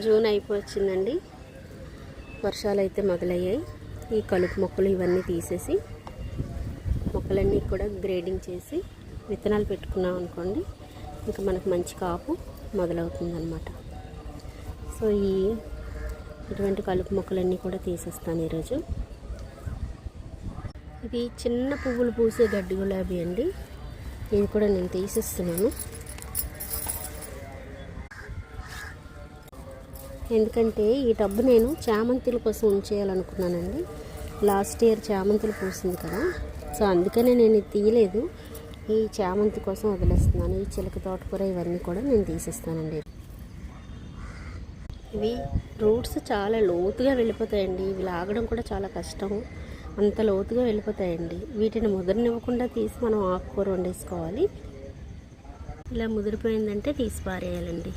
June అయిపోవచ్చిందండి. వర్షాలు అయితే మొదలయ్యాయి. ఈ కలుపు మొక్కలు ఇవన్నీ తీసేసి మొక్కలన్నీ కూడా గ్రేడింగ్ చేసి విత్తనాలు పెట్టుకున్నాం అనుకోండి, ఇంకా మనకు మంచి కాపు మొదలవుతుందన్నమాట. సో ఇటువంటి కలుపు మొక్కలన్నీ కూడా తీసేస్తాను ఈరోజు. ఇది చిన్న పువ్వులు పూసే గడ్డి గులాబీ అండి. ఇది కూడా నేను తీసేస్తున్నాను. ఎందుకంటే ఈ టబ్బు నేను చామంతుల కోసం ఉంచేయాలనుకున్నానండి. లాస్ట్ ఇయర్ చామంతులు పూసింది కదా, సో అందుకనే నేను ఇది తీయలేదు. ఈ చామంతి కోసం వదిలేస్తున్నాను. ఈ చిలక తోటకూర ఇవన్నీ కూడా నేను తీసేస్తానండి. ఇవి రూట్స్ చాలా లోతుగా వెళ్ళిపోతాయండి. ఇవి లాగడం కూడా చాలా కష్టం. అంత లోతుగా వెళ్ళిపోతాయండి. వీటిని ముదరనివ్వకుండా తీసి మనం ఆకుకూర వండేసుకోవాలి. ఇలా ముదిరిపోయిందంటే తీసి పారేయాలండి.